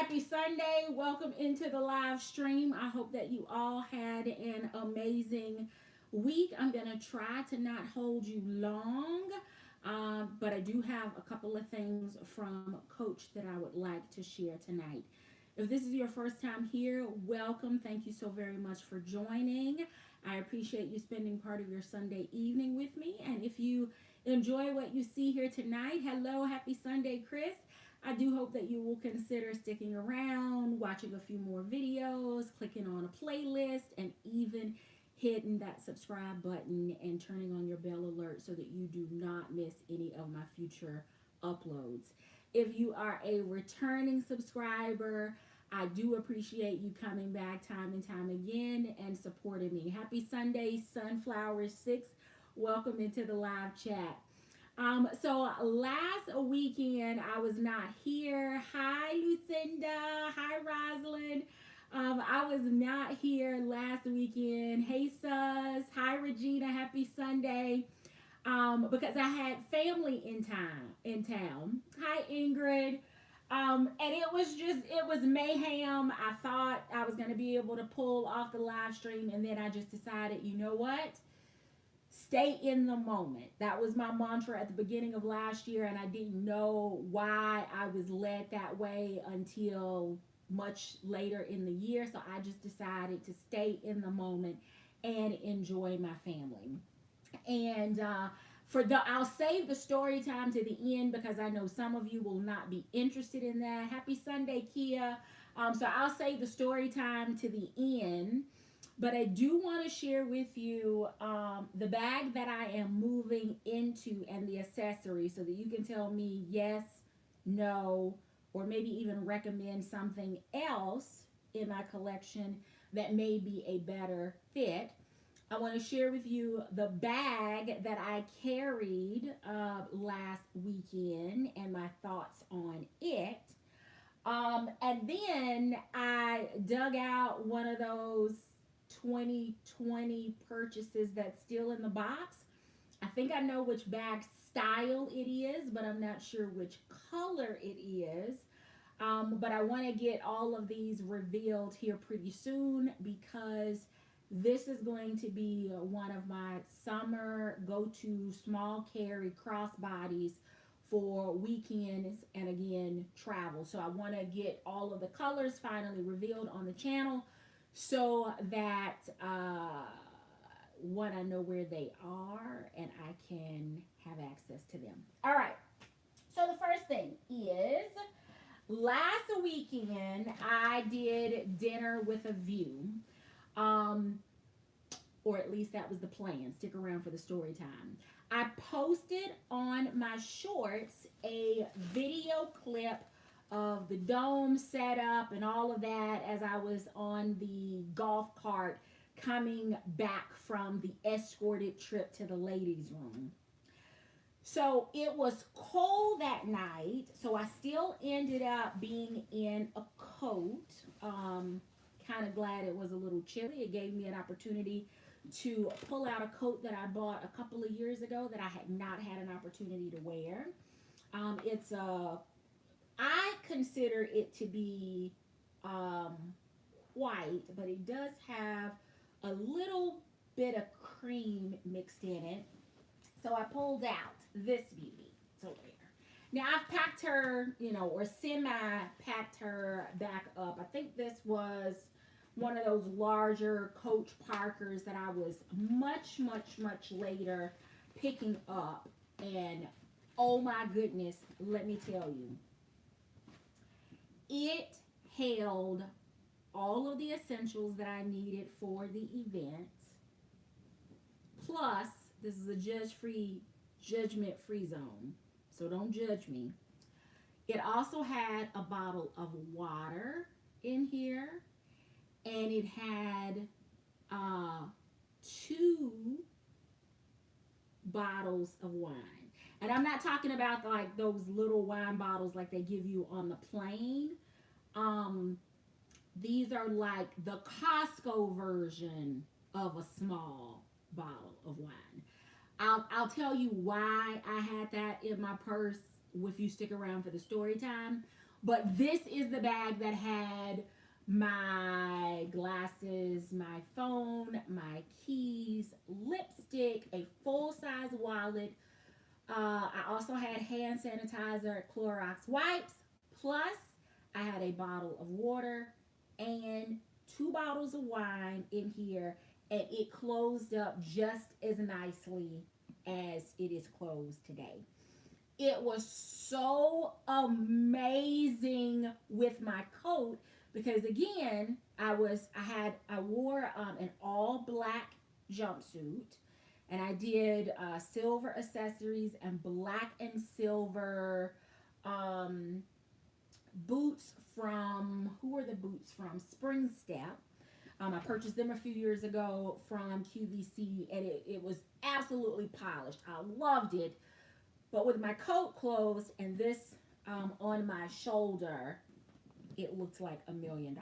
happy Sunday. Welcome into the live stream. I hope that you all had an amazing week. I'm going to try to not hold you long, but I do have a couple of things from Coach that I would like to share tonight. If this is your first time here, welcome. Thank you so very much for joining. I appreciate you spending part of your Sunday evening with me. And if you enjoy what you see here tonight, hello, happy Sunday, Chris. I do hope that you will consider sticking around, watching a few more videos, clicking on a playlist, and even hitting that subscribe button and turning on your bell alert so that you do not miss any of my future uploads. If you are a returning subscriber, I do appreciate you coming back time and time again and supporting me. Happy Sunday, Sunflower 6. Welcome into the live chat. So last weekend I was not here. Hi Lucinda. Hi Rosalind. I was not here last weekend. Hey Sus. Hi Regina. Happy Sunday. Because I had family in town. Hi Ingrid. And it was mayhem. I thought I was going to be able to pull off the live stream, and then I just decided, you know what? Stay in the moment. That was my mantra at the beginning of last year, and I didn't know why I was led that way until much later in the year. So I just decided to stay in the moment and enjoy my family. And I'll save the story time to the end because I know some of you will not be interested in that. Happy Sunday, Kia. So I'll save the story time to the end. But I do want to share with you the bag that I am moving into and the accessories so that you can tell me yes, no, or maybe even recommend something else in my collection that may be a better fit. I want to share with you the bag that I carried last weekend and my thoughts on it. And then I dug out one of those 2020 purchases that's still in the box. I think I know which bag style it is, but I'm not sure which color it is. But I want to get all of these revealed here pretty soon because this is going to be one of my summer go-to small carry crossbodies for weekends and again travel. So I want to get all of the colors finally revealed on the channel so that one, I know where they are and I can have access to them. All right. So the first thing is last weekend I did dinner with a view. Or at least that was the plan. Stick around for the story time. I posted on my shorts a video clip of the dome setup and all of that as I was on the golf cart coming back from the escorted trip to the ladies' room. So it was cold that night, so I still ended up being in a coat. Kind of glad it was a little chilly. It gave me an opportunity to pull out a coat that I bought a couple of years ago that I had not had an opportunity to wear. I consider it to be white, but it does have a little bit of cream mixed in it. So I pulled out this beauty. So there. Now I've packed her, or semi-packed her back up. I think this was one of those larger Coach Parkers that I was much, much, much later picking up. And oh my goodness, let me tell you, it held all of the essentials that I needed for the event. Plus, this is a judgment-free zone, so don't judge me. It also had a bottle of water in here. And it had 2 bottles of wine. And I'm not talking about like those little wine bottles like they give you on the plane. These are like the Costco version of a small bottle of wine. I'll tell you why I had that in my purse if you stick around for the story time. But this is the bag that had my glasses, my phone, my keys, lipstick, a full size wallet. I also had hand sanitizer, Clorox wipes, plus I had a bottle of water and two bottles of wine in here, and it closed up just as nicely as it is closed today. It was so amazing with my coat because again, I wore an all black jumpsuit, and I did silver accessories and black and silver um, boots from, who are the boots from? Spring Step. I purchased them a few years ago from QVC, and it was absolutely polished. I loved it. But with my coat closed and this on my shoulder, it looked like $1,000,000.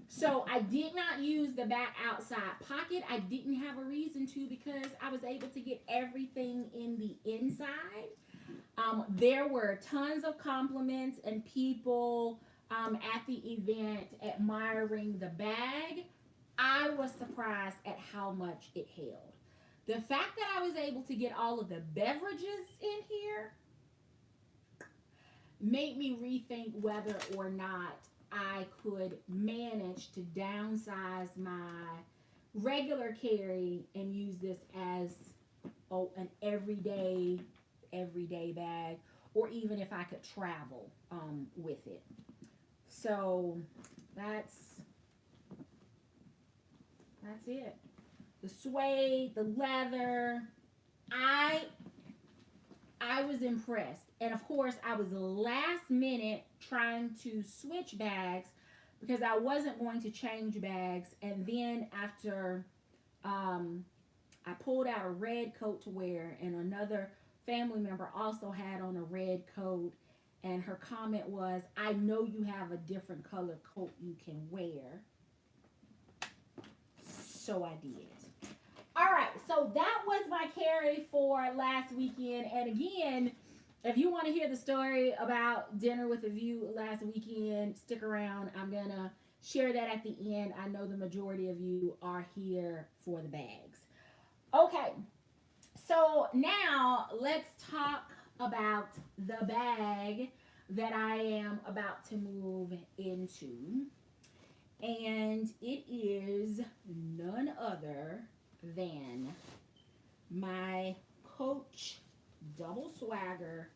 So I did not use the back outside pocket. I didn't have a reason to because I was able to get everything in the inside. There were tons of compliments and people at the event admiring the bag. I was surprised at how much it held. The fact that I was able to get all of the beverages in here made me rethink whether or not I could manage to downsize my regular carry and use this as an everyday bag, or even if I could travel with it. So that's it. The suede, the leather. I I was impressed. And of course, I was last minute trying to switch bags because I wasn't going to change bags. And then after I pulled out a red coat to wear, and another family member also had on a red coat. And her comment was, I know you have a different color coat you can wear. So I did. All right, so that was my carry for last weekend. And again, if you want to hear the story about dinner with a view last weekend, stick around. I'm going to share that at the end. I know the majority of you are here for the bags. Okay, so now let's talk about the bag that I am about to move into. And it is none other than my Coach Double Swagger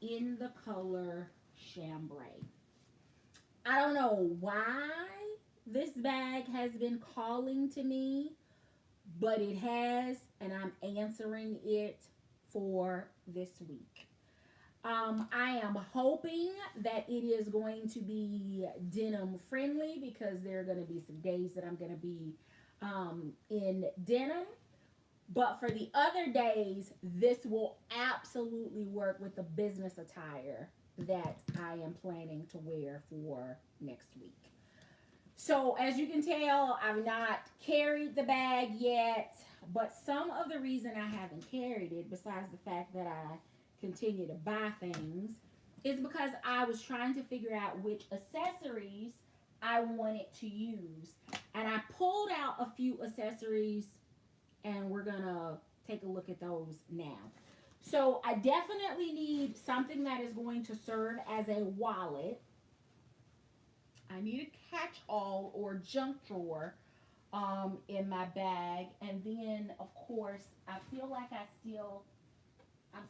in the color chambray. I don't know why this bag has been calling to me, but it has, and I'm answering it for this week. I am hoping that it is going to be denim friendly because there are going to be some days that I'm going to be in denim. But for the other days, this will absolutely work with the business attire that I am planning to wear for next week. So as you can tell, I've not carried the bag yet, but some of the reason I haven't carried it, besides the fact that I continue to buy things, is because I was trying to figure out which accessories I wanted to use. And I pulled out a few accessories, and we're gonna take a look at those now. So I definitely need something that is going to serve as a wallet. I need a catch-all or junk drawer in my bag. And then, of course, I feel like I'm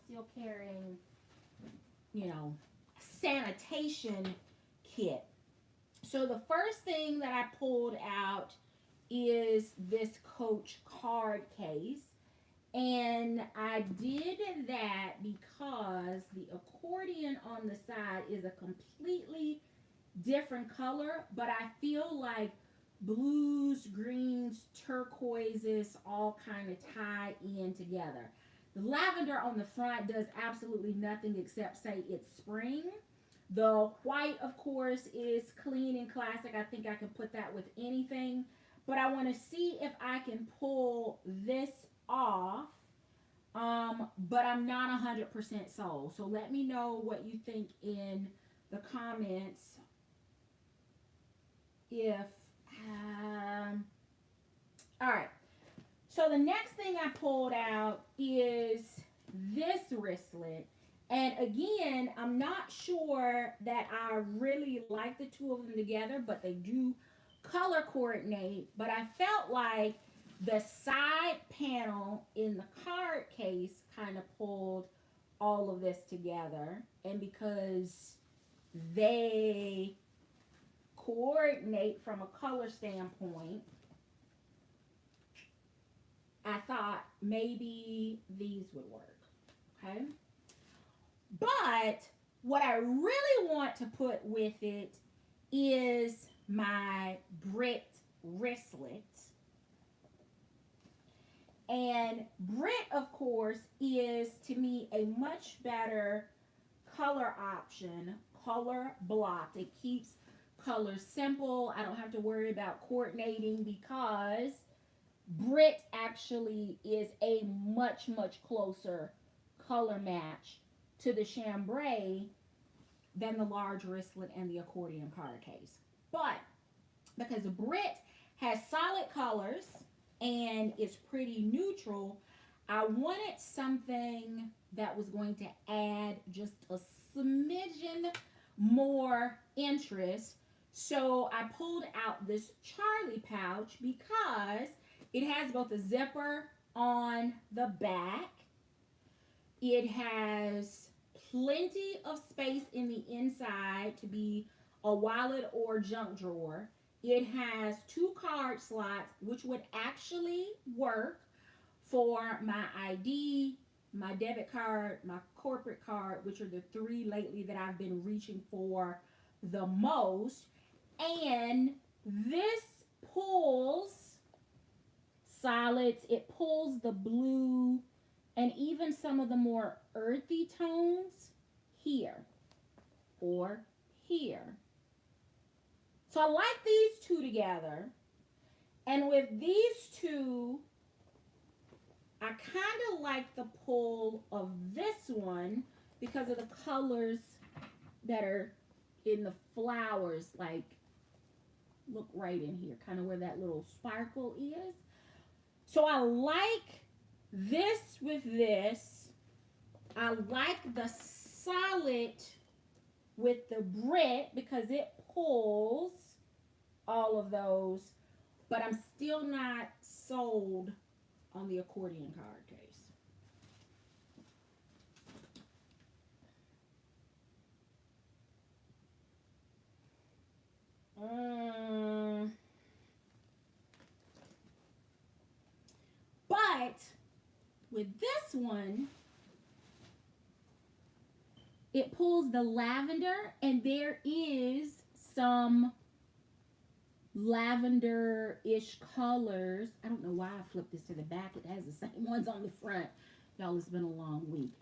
still carrying, sanitation kit. So the first thing that I pulled out is this Coach card case. And I did that because the accordion on the side is a completely different color, but I feel like blues, greens, turquoises all kind of tie in together. The lavender on the front does absolutely nothing except say it's spring. The white, of course, is clean and classic. I think I can put that with anything. But I want to see if I can pull this off. But I'm not 100% sold. So let me know what you think in the comments if, all right. So the next thing I pulled out is this wristlet. And again, I'm not sure that I really like the two of them together, but they do color coordinate. But I felt like the side panel in the card case kind of pulled all of this together. And because they coordinate from a color standpoint, I thought maybe these would work. Okay. But what I really want to put with it is my Brit wristlet. And Brit, of course, is to me a much better color option, color blocked. It keeps colors simple. I don't have to worry about coordinating because Brit actually is a much, much closer color match to the chambray than the large wristlet and the accordion card case. But because Brit has solid colors and is pretty neutral, I wanted something that was going to add just a smidgen more interest. So I pulled out this Charlie pouch because it has both a zipper on the back. It has plenty of space in the inside to be a wallet or junk drawer. It has 2 card slots, which would actually work for my ID, my debit card, my corporate card, which are the 3 lately that I've been reaching for the most. And this pulls solids. It pulls the blue and even some of the more earthy tones here or here. So I like these two together. And with these two, I kind of like the pull of this one because of the colors that are in the flowers. Like, look right in here, kind of where that little sparkle is. So I like this with this. I like the solid with the Brit because it pulls all of those, but I'm still not sold on the accordion card case. But with this one, it pulls the lavender, and there is some lavender-ish colors. I don't know why I flipped this to the back. It has the same ones on the front. Y'all, it's been a long week.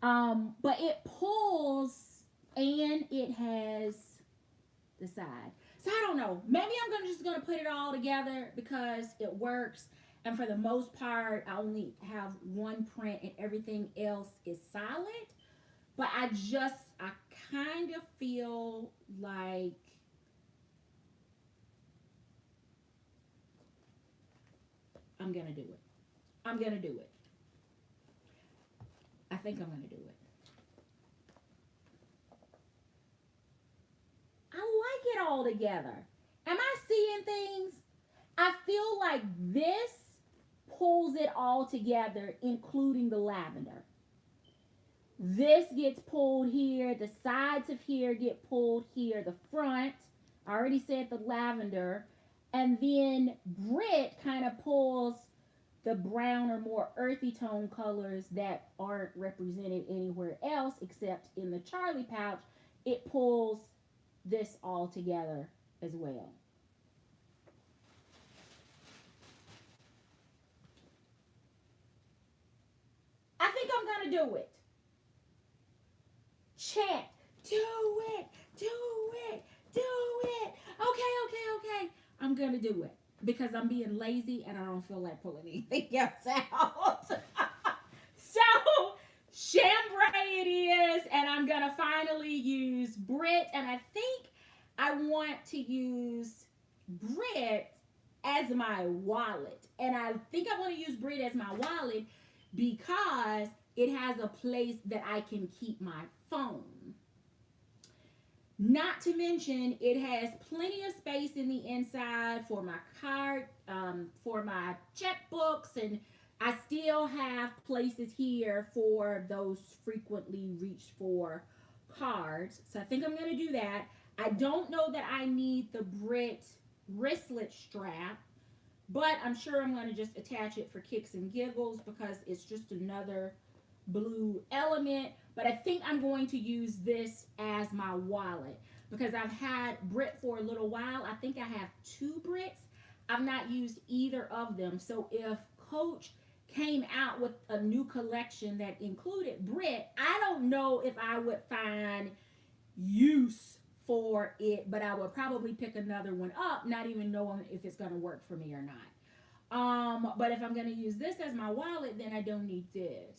But it pulls, and it has the side. So I don't know. Maybe I'm just going to put it all together because it works. And for the most part, I only have one print and everything else is solid. But I kind of feel like I'm going to do it. I'm going to do it. I think I'm going to do it. I like it all together. Am I seeing things? I feel like this pulls it all together, including the lavender. This gets pulled here. The sides of here get pulled here. The front, I already said the lavender. And then Brit kind of pulls the brown or more earthy tone colors that aren't represented anywhere else except in the Charlie pouch. It pulls this all together as well. I think I'm going to do it. Chat, do it, do it, do it. Okay. I'm going to do it because I'm being lazy and I don't feel like pulling anything else out. So, chambray it is. And I'm going to finally use Brit. And I think I want to use Brit as my wallet. And I think I want to use Brit as my wallet because it has a place that I can keep my phone. Not to mention, it has plenty of space in the inside for my card, for my checkbooks, and I still have places here for those frequently reached for cards. So I think I'm going to do that. I don't know that I need the Brit wristlet strap, but I'm sure I'm going to just attach it for kicks and giggles because it's just another blue element. But I think I'm going to use this as my wallet because I've had Brit for a little while. I think I have 2 Brits. I've not used either of them. So if Coach came out with a new collection that included Brit, I don't know if I would find use for it, but I would probably pick another one up, not even knowing if it's going to work for me or not. But if I'm going to use this as my wallet, then I don't need this.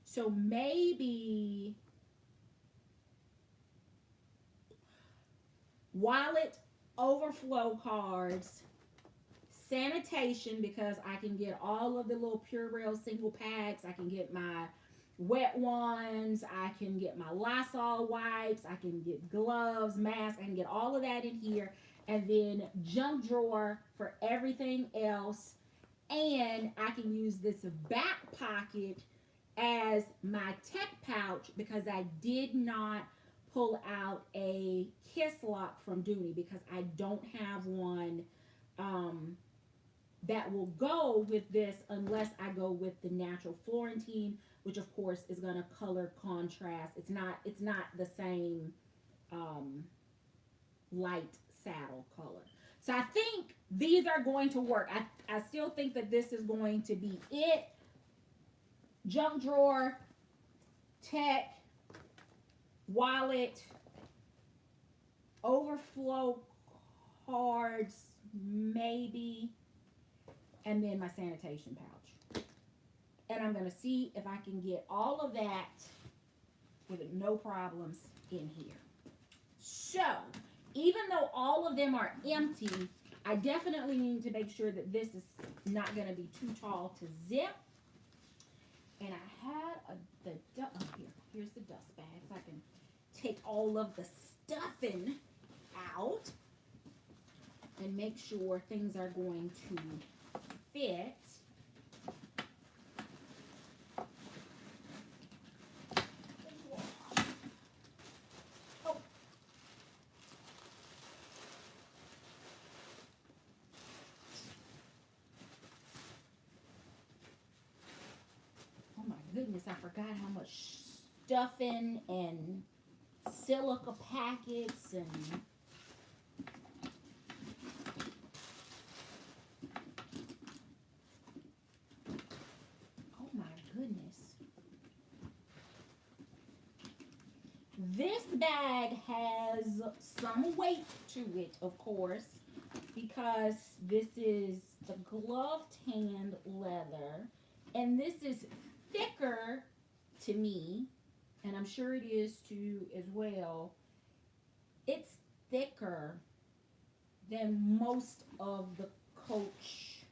So maybe wallet overflow cards, sanitation, because I can get all of the little Purell single packs. I can get my wet ones. I can get my Lysol wipes. I can get gloves, masks. I can get all of that in here. And then junk drawer for everything else. And I can use this back pocket as my tech pouch because I did not pull out a kiss lock from Dooney because I don't have one that will go with this unless I go with the natural Florentine, which of course is going to color contrast. It's not the same light saddle color. So I think these are going to work. I still think that this is going to be it. Junk drawer, tech, wallet, overflow cards, maybe, and then my sanitation pouch. And I'm going to see if I can get all of that with no problems in here. So, even though all of them are empty, I definitely need to make sure that this is not going to be too tall to zip. And I had here's the dust bag so I can take all of the stuffing out and make sure things are going to fit. Goodness, I forgot how much stuffing and silica packets and oh my goodness. This bag has some weight to it, of course, because this is the gloved hand leather, and this is thicker to me, and I'm sure it is to you as well. It's thicker than most of the Coach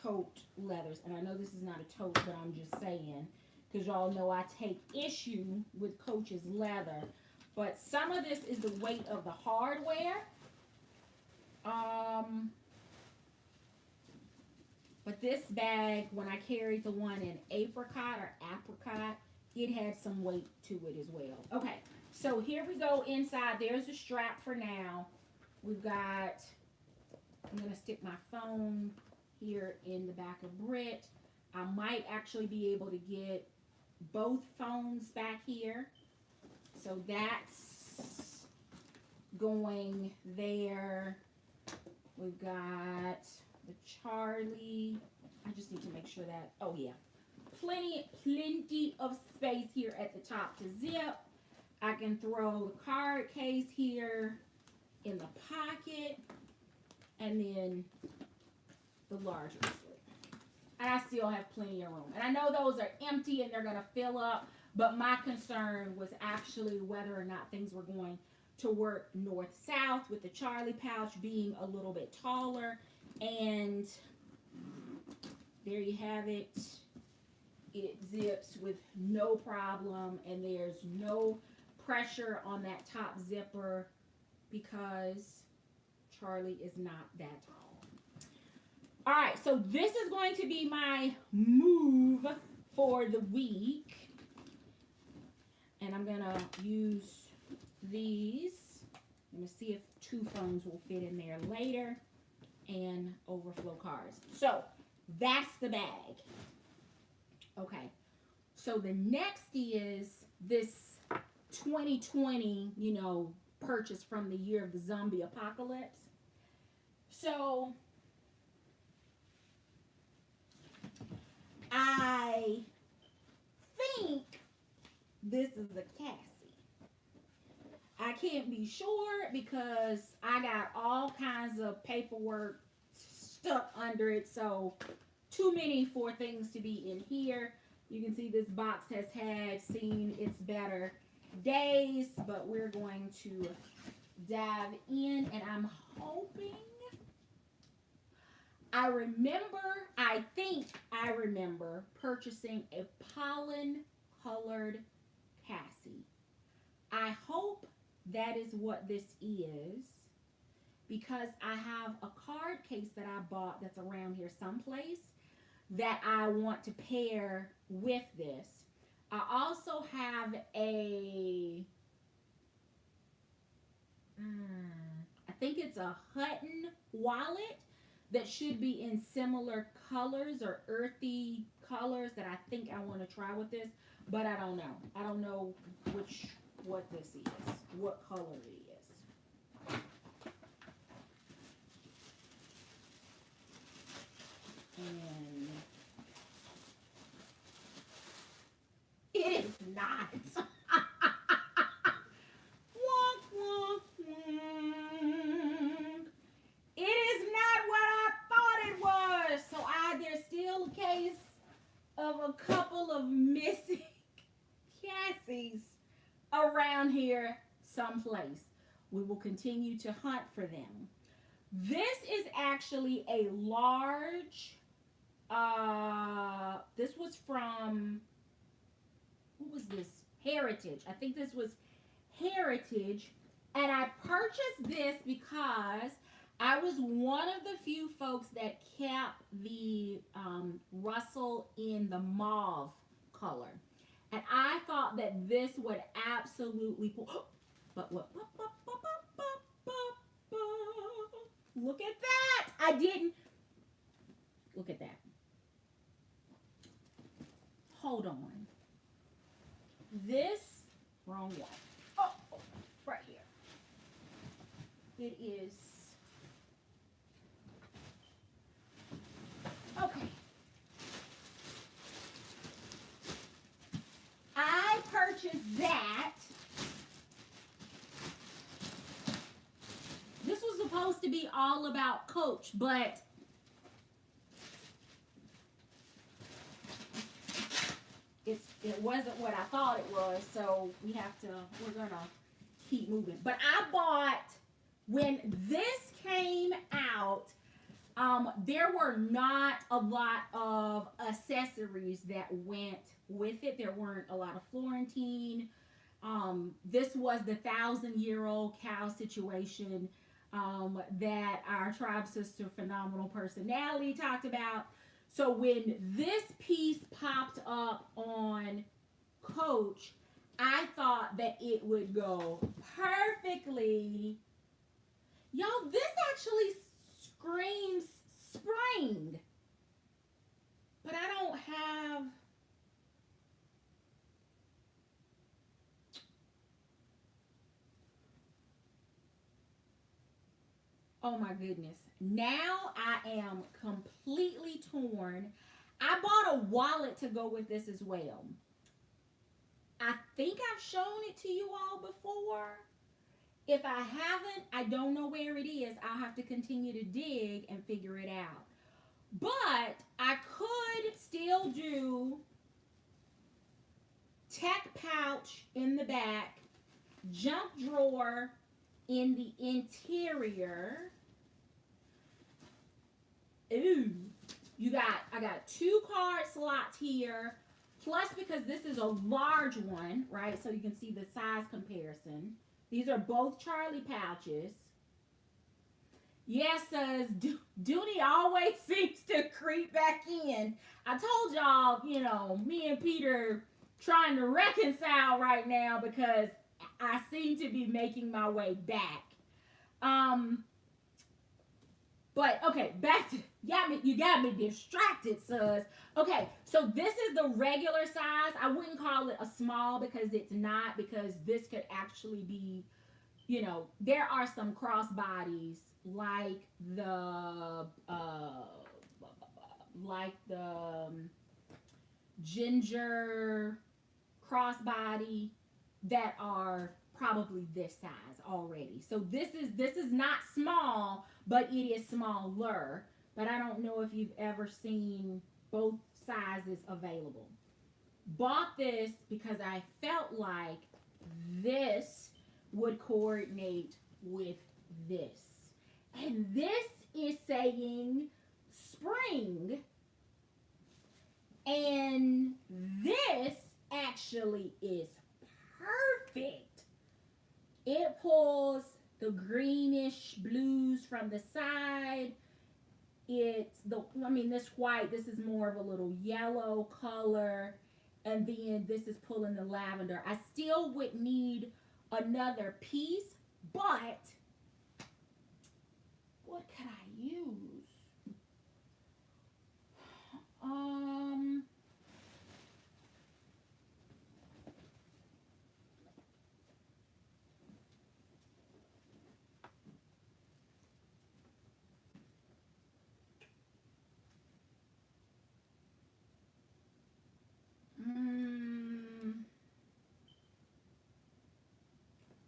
tote leathers. And I know this is not a tote, but I'm just saying, because y'all know I take issue with Coach's leather. But some of this is the weight of the hardware. But this bag, when I carried the one in apricot, it had some weight to it as well. Okay, so here we go inside. There's the strap for now. We've got, I'm going to stick my phone here in the back of Brit. I might actually be able to get both phones back here. So that's going there. We've got the Charlie. I just need to make sure that, oh yeah, plenty of space here at the top to zip. I can throw the card case here in the pocket, and then the larger slip. And I still have plenty of room. And I know those are empty and they're going to fill up, but my concern was actually whether or not things were going to work north-south, with the Charlie pouch being a little bit taller. And there you have it. It zips with no problem, and there's no pressure on that top zipper because Charlie is not that tall. All right, so this is going to be my move for the week. And I'm going to use these. I'm going to see if 2 phones will fit in there later, and overflow cards. So that's the bag. Okay, so the next is this 2020, purchase from the year of the zombie apocalypse. So I think this is a Cassie. I can't be sure because I got all kinds of paperwork stuck under it, so too many for things to be in here. You can see this box has seen its better days, but we're going to dive in, and I'm hoping I think I remember purchasing a pollen colored Cassie. I hope that is what this is, because I have a card case that I bought that's around here someplace that I want to pair with this. I also have I think it's a Hutton wallet that should be in similar colors or earthy colors that I think I want to try with this, but I don't know. I don't know what this is, what color it is. And it is not. Wonk, wonk, wonk. It is not what I thought it was. So there's still a case of a couple of missing Cassies around here someplace. We will continue to hunt for them. This is actually a large, this was from, what was this? Heritage. I think this was Heritage. And I purchased this because I was one of the few folks that kept the Russell in the mauve color. And I thought that this would absolutely pull. But what? Look at that. I didn't. Look at that. Hold on. This, wrong one. Oh, right here. It is. Okay. I purchased that. This was supposed to be all about Coach, but it wasn't what I thought it was, so we're gonna keep moving. But I bought, when this came out, there were not a lot of accessories that went with it. There weren't a lot of Florentine. This was the 1,000-year-old cow situation that our tribe sister, Phenomenal Personality, talked about. So when this piece popped up on Coach, I thought that it would go perfectly. Y'all, this actually screams spring. But I don't have. Oh my goodness. Now I am completely torn. I bought a wallet to go with this as well. I think I've shown it to you all before. If I haven't, I don't know where it is. I'll have to continue to dig and figure it out. But I could still do tech pouch in the back, junk drawer in the interior. Ooh, I got 2 card slots here. Plus, because this is a large one, right? So you can see the size comparison. These are both Charlie pouches. Yes, says Dooney always seems to creep back in. I told y'all, me and Peter trying to reconcile right now because I seem to be making my way back. But okay, back to you got me distracted, sus. Okay, so this is the regular size. I wouldn't call it a small because it's not, because this could actually be, there are some crossbodies the like the ginger crossbody that are probably this size already. So this is not small, but it is smaller. But I don't know if you've ever seen both sizes available. Bought this because I felt like this would coordinate with this. And this is saying spring. And this actually is perfect. It pulls the greenish blues from the side. This white, this is more of a little yellow color. And then this is pulling the lavender. I still would need another piece, but what could I use?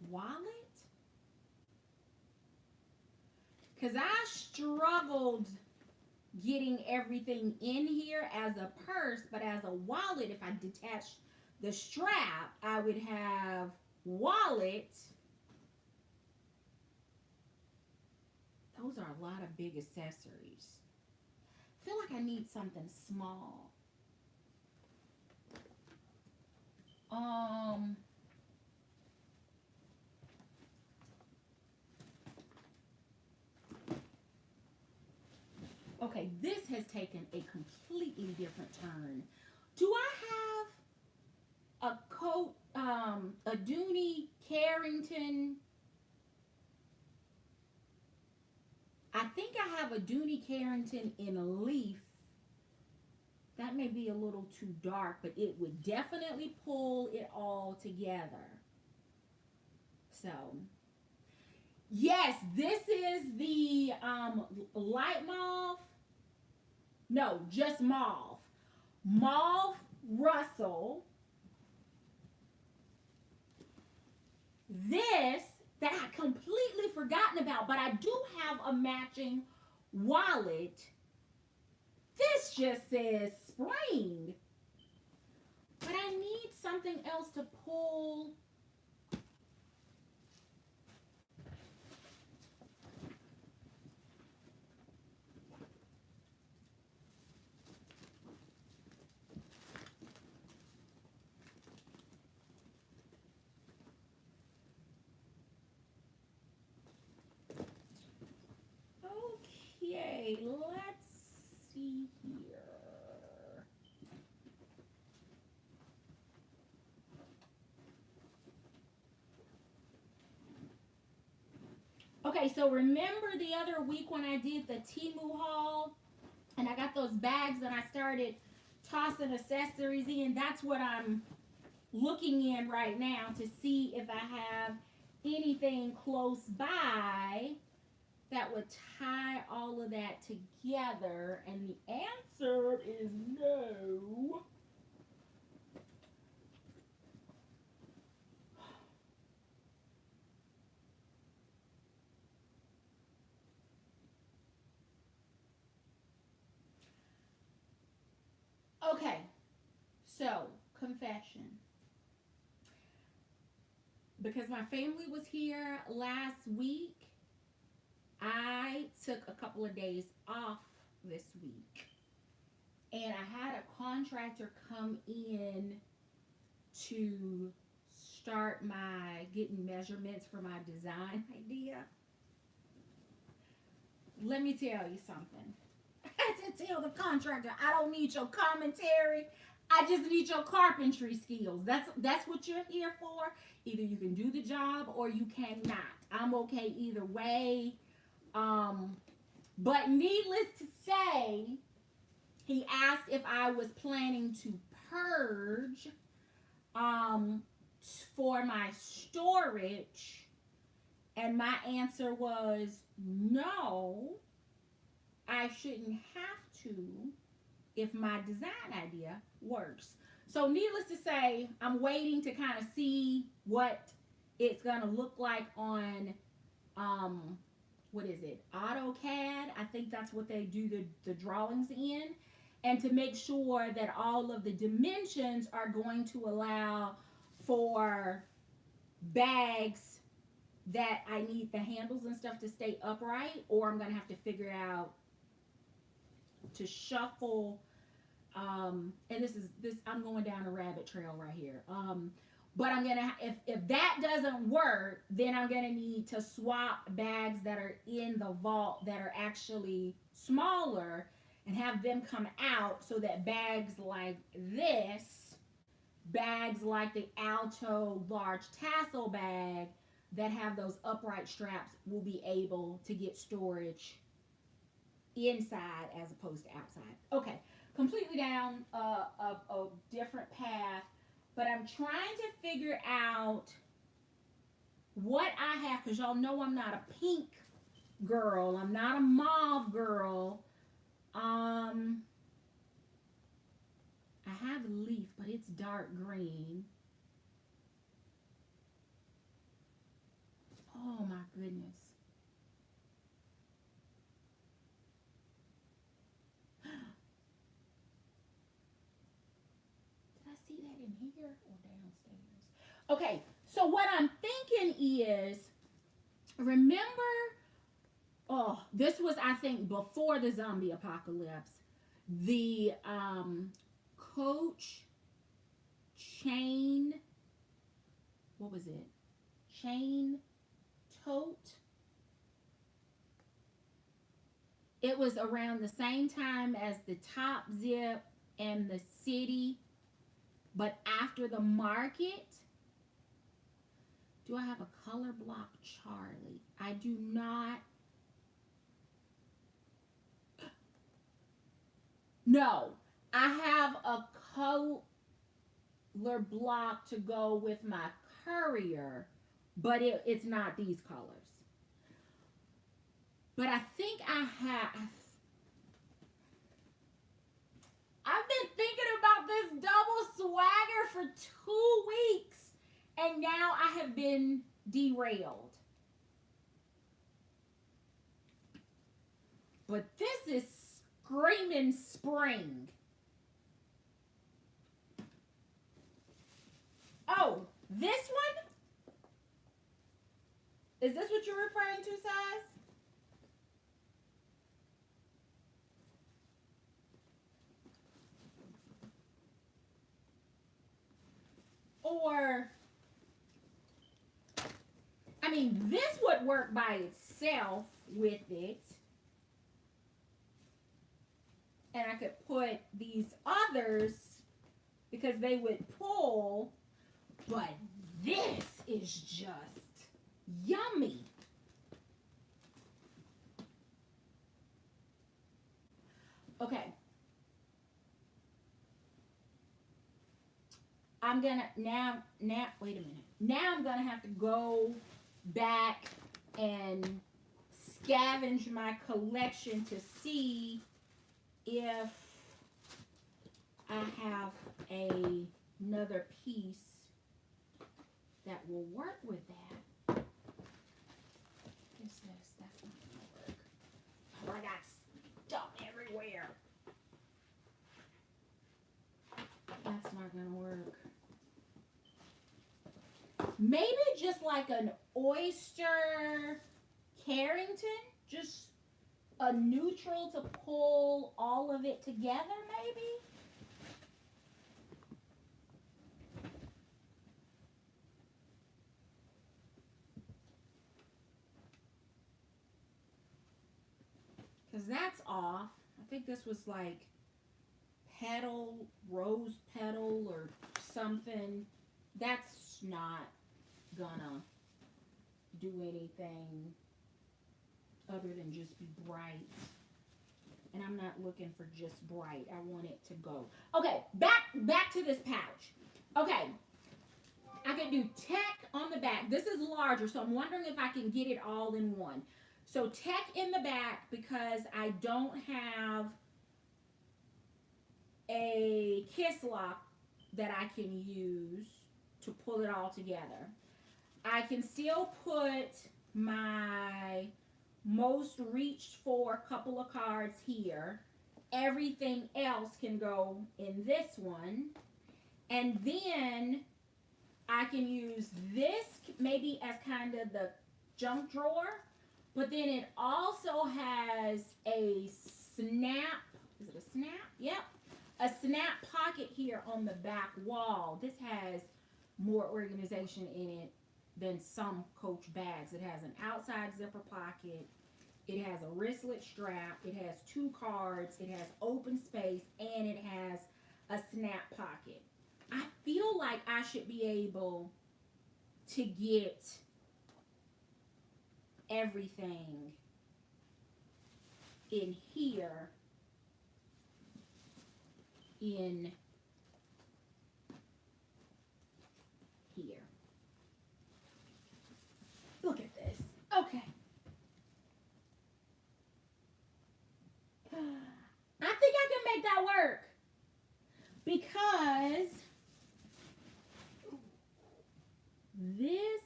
Wallet? Because I struggled getting everything in here as a purse, but as a wallet, if I detached the strap, I would have wallet. Those are a lot of big accessories. I feel like I need something small. Okay, this has taken a completely different turn. Do I have a coat, a Dooney Carrington? I think I have a Dooney Carrington in a leaf. That may be a little too dark, but it would definitely pull it all together. So, yes, this is the light mauve. No, just mauve. Mauve Russell. This that I completely forgotten about, but I do have a matching wallet. This just says spring. But I need something else to pull. Okay, let's see here. Okay, so remember the other week when I did the Temu haul and I got those bags and I started tossing accessories in? That's what I'm looking in right now to see if I have anything close by that would tie all of that together, and the answer is no. Okay, so confession. Because my family was here last week, I took a couple of days off this week. And I had a contractor come in to start my getting measurements for my design idea. Let me tell you something. I had to tell the contractor, I don't need your commentary. I just need your carpentry skills. That's what you're here for. Either you can do the job or you cannot. I'm okay either way. But needless to say, he asked if I was planning to purge for my storage, and my answer was no, I shouldn't have to if my design idea works. So needless to say, I'm waiting to kind of see what it's going to look like on what is it? AutoCAD. I think that's what they do the drawings in. And to make sure that all of the dimensions are going to allow for bags that I need the handles and stuff to stay upright, or I'm going to have to figure out to shuffle. And this I'm going down a rabbit trail right here. But I'm gonna, if that doesn't work, then I'm gonna need to swap bags that are in the vault that are actually smaller and have them come out, so that bags like this, bags like the Alto large tassel bag that have those upright straps, will be able to get storage inside as opposed to outside. Okay, completely down a different path. But I'm trying to figure out what I have, because y'all know I'm not a pink girl. I'm not a mauve girl. I have a leaf, but it's dark green. Oh my goodness. See that in here or downstairs? Okay, so what I'm thinking is, remember, oh, this was, I think, before the zombie apocalypse, the Coach chain, what was it? Chain tote. It was around the same time as the Top Zip and the City, but after the market. Do I have a color block Charlie? I do not. No, I have a color block to go with my Courier, but it's not these colors. But I think I have. I've been thinking about this double swagger for 2 weeks, and now I have been derailed. But this is screaming spring. Oh, this one? Is this what you're referring to, size? Or, I mean, this would work by itself with it. And I could put these others because they would pull. But this is just yummy. Okay. I'm gonna now wait a minute. Now I'm gonna have to go back and scavenge my collection to see if I have another piece that will work with that. What is this? That's not gonna work. Oh, I got stuff everywhere. maybe just like an oyster Carrington, just a neutral to pull all of it together, maybe. Because that's off. I think this was like petal, rose petal or something. That's not gonna do anything other than just be bright. And I'm not looking for just bright. I want it to go. Okay, back to this pouch. Okay, I can do tech on the back. This is larger, so I'm wondering if I can get it all in one. So tech in the back because I don't have a kiss lock that I can use to pull it all together. I can still put my most reached for couple of cards here. Everything else can go in this one. And then I can use this maybe as kind of the junk drawer. But then it also has a snap. Is it a snap? Yep. A snap pocket here on the back wall. This has more organization in it than some Coach bags. It has an outside zipper pocket. It has a wristlet strap. It has 2 cards. It has open space. And it has a snap pocket. I feel like I should be able to get everything in here in here. Look at this. Okay. I think I can make that work because this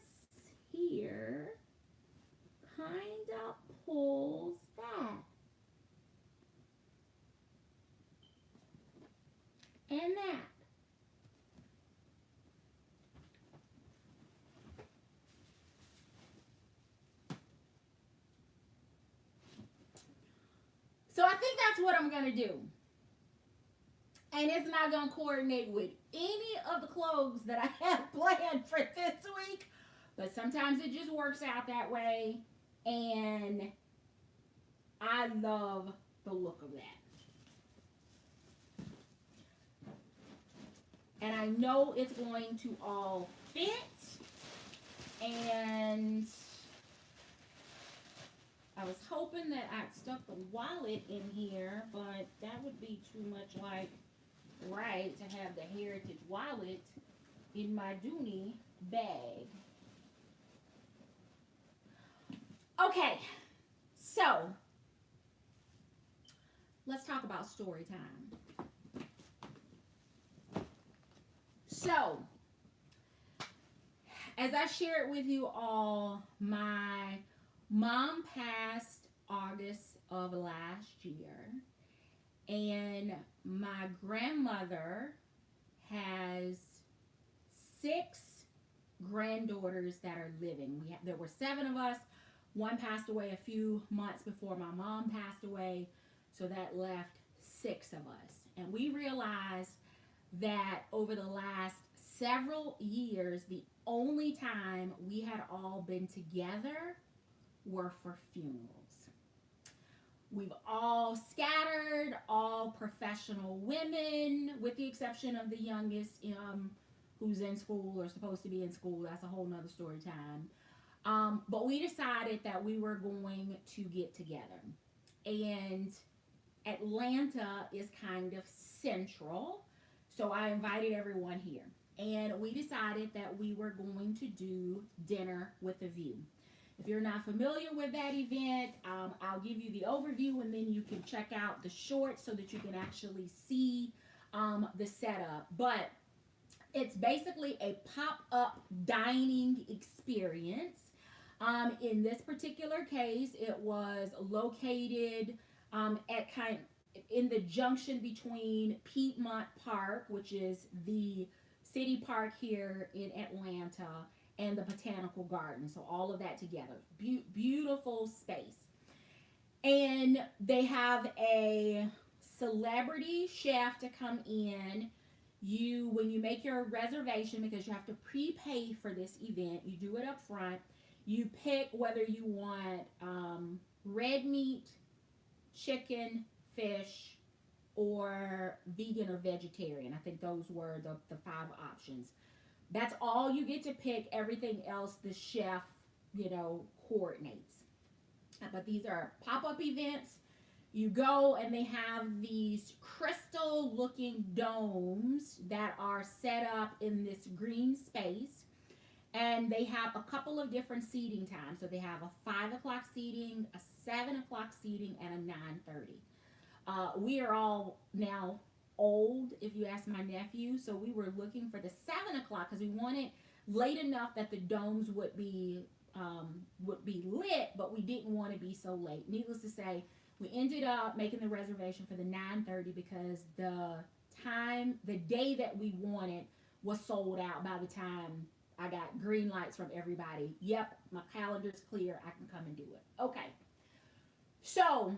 here kind of pulls that. And that. So I think that's what I'm going to do. And it's not going to coordinate with any of the clothes that I have planned for this week. But sometimes it just works out that way. And I love the look of that. And I know it's going to all fit. And I was hoping that I'd stuck the wallet in here, but that would be too much like right to have the Heritage wallet in my Dooney bag. Okay, so let's talk about story time. So, as I shared with you all, my mom passed August of last year, and my grandmother has 6 granddaughters that are living. There were 7 of us. One passed away a few months before my mom passed away, so that left 6 of us. And we realized that over the last several years, the only time we had all been together were for funerals. We've all scattered, all professional women, with the exception of the youngest, who's in school or supposed to be in school. That's a whole nother story time. But we decided that we were going to get together. And Atlanta is kind of central. So I invited everyone here. And we decided that we were going to do dinner with a view. If you're not familiar with that event, I'll give you the overview and then you can check out the shorts so that you can actually see the setup. But it's basically a pop-up dining experience. In this particular case, it was located in the junction between Piedmont Park, which is the city park here in Atlanta, and the botanical garden. So all of that together. Beautiful space. And they have a celebrity chef to come in. When you make your reservation, because you have to prepay for this event, you do it up front. You pick whether you want red meat, chicken, fish, or vegan or vegetarian. I think those were the five options. That's all you get to pick. Everything else the chef, coordinates. But these are pop-up events. You go and they have these crystal looking domes that are set up in this green space. And they have a couple of different seating times. So they have a 5 o'clock seating, a 7 o'clock seating, and a 9:30. We are all now old, if you ask my nephew. So we were looking for the 7 o'clock because we wanted late enough that the domes would be lit, but we didn't want to be so late. Needless to say, we ended up making the reservation for the 9:30 because the day that we wanted was sold out by the time I got green lights from everybody. Yep, my calendar's clear. I can come and do it. Okay. So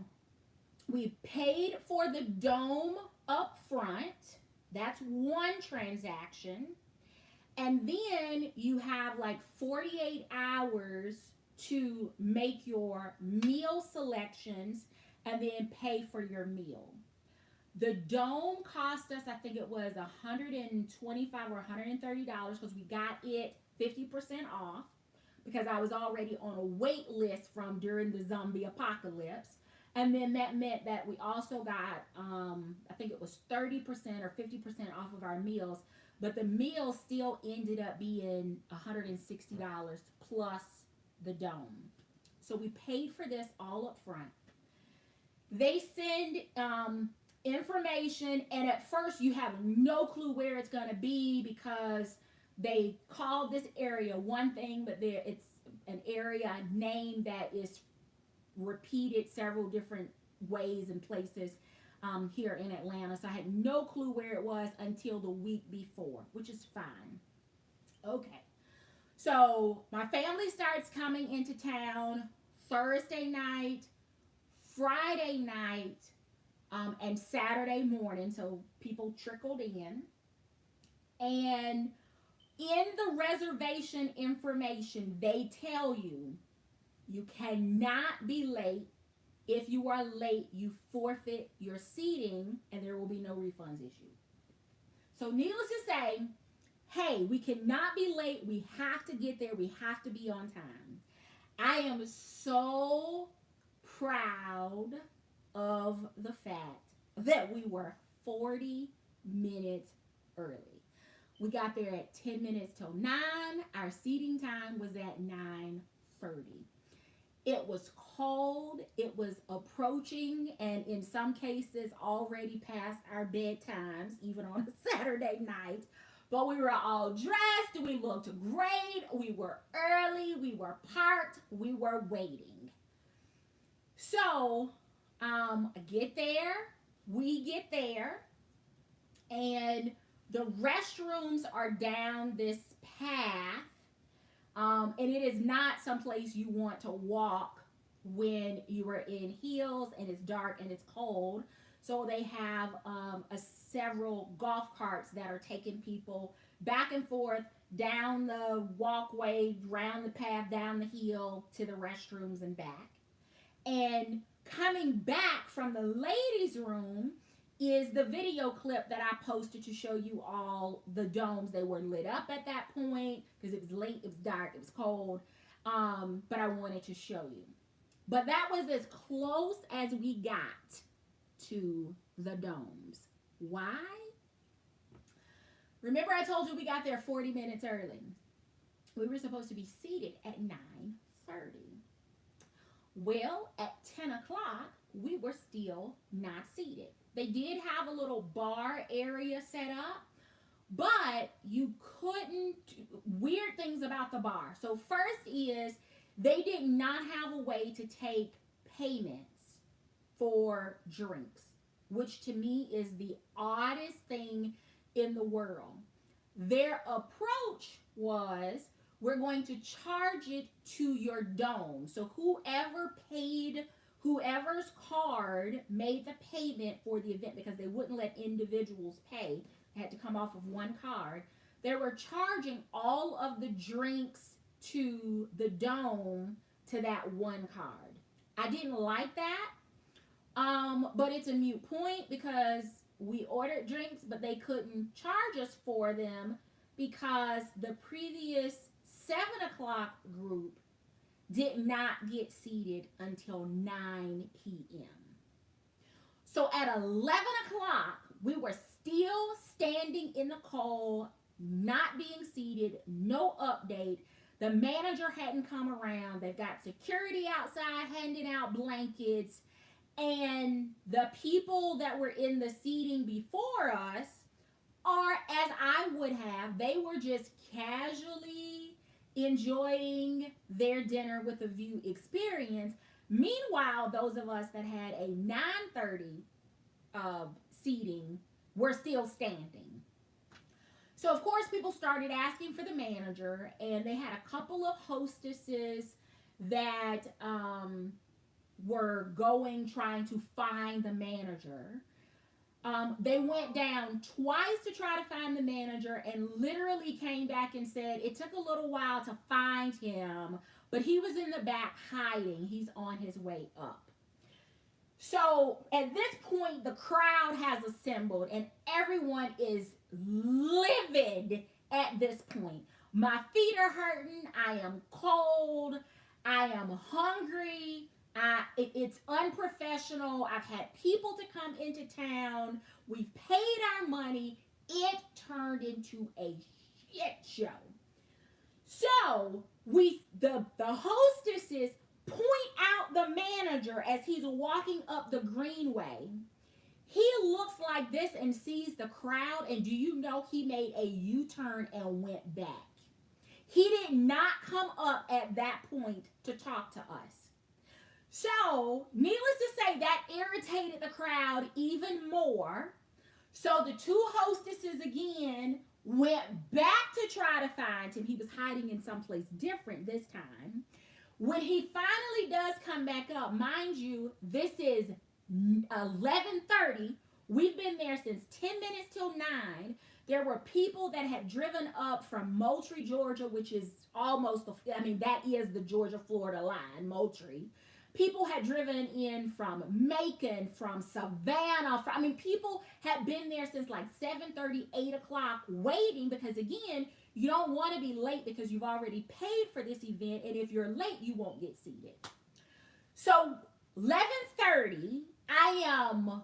we paid for the dome up front. That's one transaction. And then you have like 48 hours to make your meal selections and then pay for your meal. The dome cost us, I think it was $125 or $130 because we got it 50% off because I was already on a wait list from during the zombie apocalypse. And then that meant that we also got, I think it was 30% or 50% off of our meals. But the meal still ended up being $160 plus the dome. So we paid for this all up front. They send information, and at first you have no clue where it's going to be because they call this area one thing, but it's an area name that is repeated several different ways and places here in Atlanta. So I had no clue where it was until the week before, which is fine. Okay. So my family starts coming into town Thursday night, Friday night, and Saturday morning. So people trickled in. And in the reservation information, they tell you cannot be late. If you are late, you forfeit your seating and there will be no refunds issued. So needless to say, hey, we cannot be late. We have to get there. We have to be on time. I am so proud of the fact that we were 40 minutes early. We got there at 10 minutes till 9. Our seating time was at 9:30. It was cold. It was approaching, and in some cases, already past our bedtimes, even on a Saturday night. But we were all dressed. We looked great. We were early. We were parked. We were waiting. So, get there. We get there, and the restrooms are down this path. And it is not someplace you want to walk when you are in heels and it's dark and it's cold. So they have several golf carts that are taking people back and forth down the walkway, round the path, down the hill to the restrooms and back. And coming back from the ladies' room is the video clip that I posted to show you all the domes. They were lit up at that point because it was late, it was dark, it was cold, but I wanted to show you. But that was as close as we got to the domes. Why? Remember I told you we got there 40 minutes early. We were supposed to be seated at 9:30. Well, at 10 o'clock, we were still not seated. They did have a little bar area set up, but you couldn't, weird things about the bar. So first is they did not have a way to take payments for drinks, which to me is the oddest thing in the world. Their approach was, we're going to charge it to your dome. So whoever's card made the payment for the event, because they wouldn't let individuals pay, they had to come off of one card. They were charging all of the drinks to the dome to that one card. I didn't like that. But it's a moot point because we ordered drinks, but they couldn't charge us for them because the previous 7 o'clock group did not get seated until 9 p.m. So at 11 o'clock, we were still standing in the cold, not being seated, no update. The manager hadn't come around. They've got security outside handing out blankets. And the people that were in the seating before us are, as I would have, they were just casually enjoying their dinner with a view experience. Meanwhile, those of us that had a 9:30 seating were still standing. So, of course, people started asking for the manager, and they had a couple of hostesses that were trying to find the manager. They went down twice to try to find the manager and literally came back and said it took a little while to find him, but he was in the back hiding. He's on his way up. So at this point, the crowd has assembled and everyone is livid at this point. My feet are hurting. I am cold. I am hungry. It's unprofessional. I've had people to come into town. We've paid our money. It turned into a shit show. So the hostesses point out the manager as he's walking up the greenway. He looks like this and sees the crowd, and do you know he made a U-turn and went back. He did not come up at that point to talk to us. So, needless to say, that irritated the crowd even more. So the two hostesses again went back to try to find him. He was hiding in someplace different this time. When he finally does come back up, mind you, this is 11:30. We've been there since 10 minutes till 9. There were people that had driven up from Moultrie, Georgia, which is that is the Georgia-Florida line, Moultrie. People had driven in from Macon, from Savannah. People had been there since like 7:30, 8 o'clock waiting because, again, you don't want to be late because you've already paid for this event, and if you're late, you won't get seated. So 11:30, I am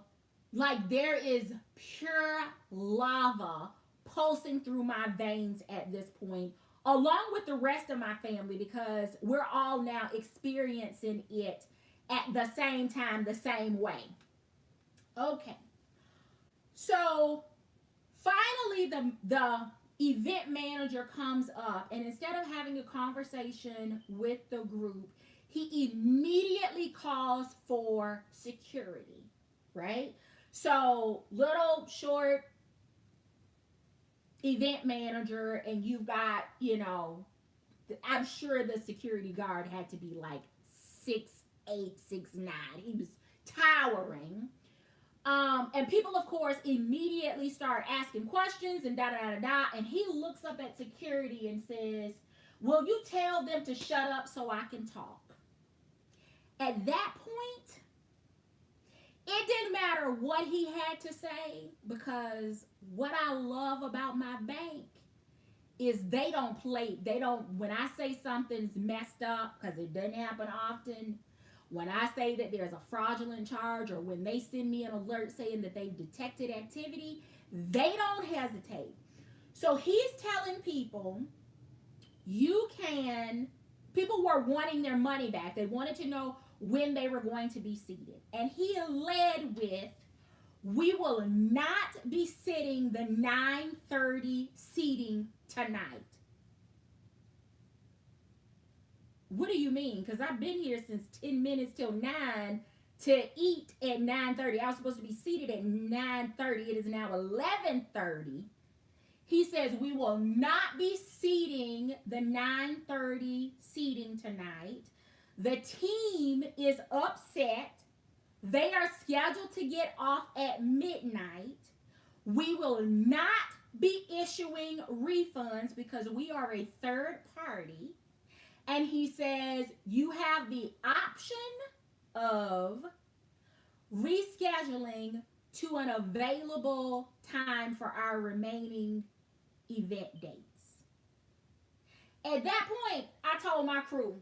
like there is pure lava pulsing through my veins at this point, along with the rest of my family, because we're all now experiencing it at the same time, the same way. Okay. So finally the event manager comes up, and instead of having a conversation with the group, he immediately calls for security, right? So little short event manager, and you've got, I'm sure the security guard had to be like 6'8", 6'9". He was towering. And people, of course, immediately start asking questions and da-da-da-da. And he looks up at security and says, "Will you tell them to shut up so I can talk?" At that point, it didn't matter what he had to say, because what I love about my bank is they don't play. When I say something's messed up, because it doesn't happen often, when I say that there's a fraudulent charge, or when they send me an alert saying that they've detected activity, they don't hesitate. So he's telling people, people were wanting their money back. They wanted to know when they were going to be seated. And he led with, "We will not be sitting the 9:30 seating tonight." What do you mean? Because I've been here since 10 minutes till 9 to eat at 9:30. I was supposed to be seated at 9:30. It is now 11:30. He says we will not be seating the 9:30 seating tonight. The team is upset. They are scheduled to get off at midnight. We will not be issuing refunds because we are a third party. And he says you have the option of rescheduling to an available time for our remaining event dates. At that point, I told my crew,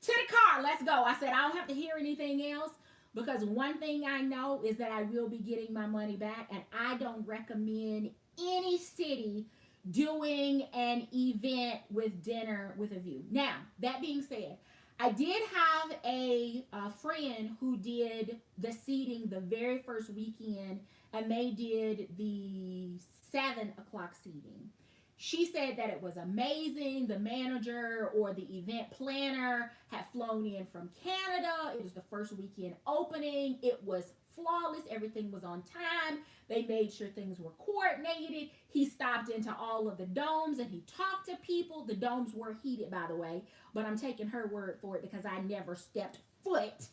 to the car, let's go. I said, I don't have to hear anything else because one thing I know is that I will be getting my money back, and I don't recommend any city doing an event with dinner with a view. Now, that being said, I did have a friend who did the seating the very first weekend, and they did the 7 o'clock seating. She said that it was amazing. The manager or the event planner had flown in from Canada. It was the first weekend opening. It was flawless. Everything was on time. They made sure things were coordinated. He stopped into all of the domes and he talked to people. The domes were heated, by the way, but I'm taking her word for it because I never stepped foot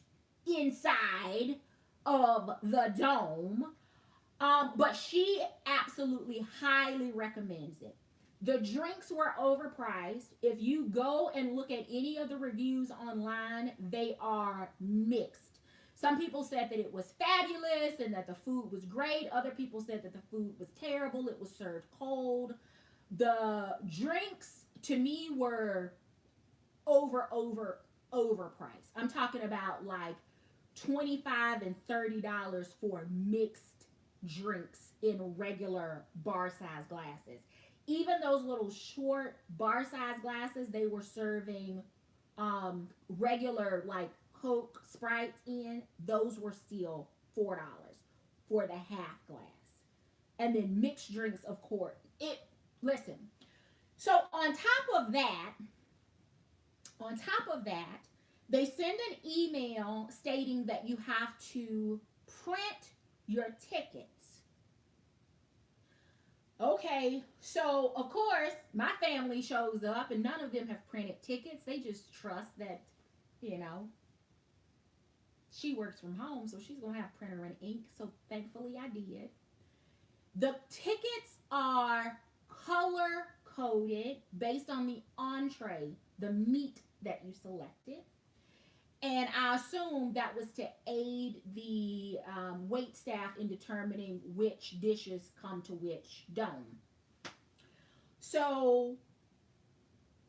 inside of the dome. But she absolutely highly recommends it. The drinks were overpriced. If you go and look at any of the reviews online, they are mixed. Some people said that it was fabulous and that the food was great. Other people said that the food was terrible. It was served cold. The drinks, to me, were overpriced. I'm talking about like $25 and $30 for mixed drinks in regular bar-size glasses. Even those little short bar-size glasses, they were serving regular like Coke, Sprites in. Those were still $4 for the half glass. And then mixed drinks, of course. Listen. So on top of that, they send an email stating that you have to print your tickets. Okay, so of course, my family shows up and none of them have printed tickets. They just trust that, she works from home, so she's going to have printer and ink. So thankfully I did. The tickets are color coded based on the entree, the meat that you selected. And I assume that was to aid the wait staff in determining which dishes come to which dome. So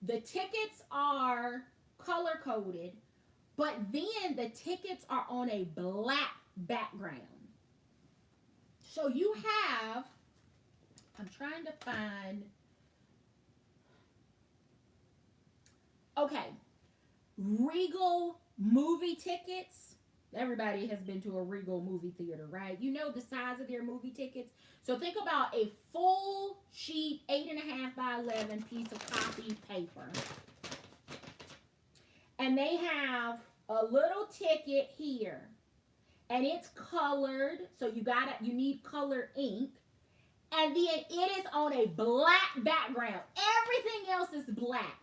the tickets are color coded, but then the tickets are on a black background. So you have, I'm trying to find, okay, Regal movie tickets. Everybody has been to a Regal movie theater, right? You know the size of their movie tickets. So think about a full sheet, 8.5 by 11 piece of copy paper. And they have a little ticket here. And it's colored. So you need color ink. And then it is on a black background. Everything else is black.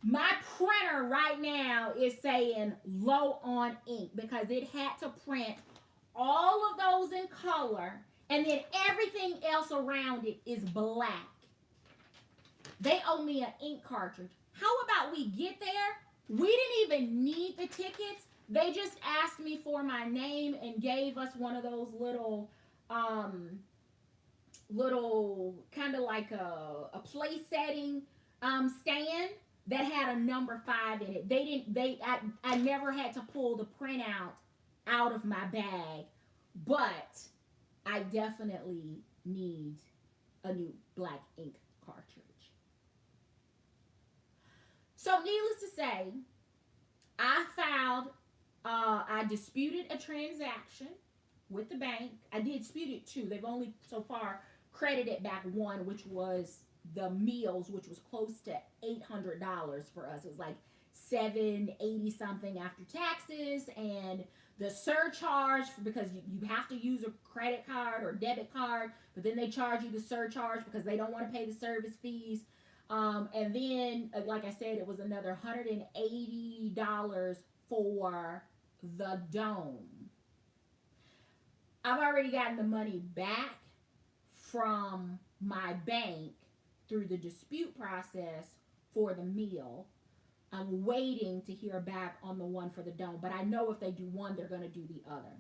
My printer right now is saying low on ink because it had to print all of those in color and then everything else around it is black. They owe me an ink cartridge. How about we get there? We didn't even need the tickets. They just asked me for my name and gave us one of those little kind of like a place setting stand that had a number 5 in it. I never had to pull the printout out of my bag, but I definitely need a new black ink cartridge. So needless to say, I disputed a transaction with the bank. I did dispute it 2. They've only so far credited back 1, which was the meals, which was close to $800 for us. It was like $7.80 something after taxes, and the surcharge because you have to use a credit card or debit card, but then they charge you the surcharge because they don't want to pay the service fees. And then, like I said, it was another $180 for the dome. I've already gotten the money back from my bank through the dispute process for the meal. I'm waiting to hear back on the one for the dome, but I know if they do one, they're going to do the other.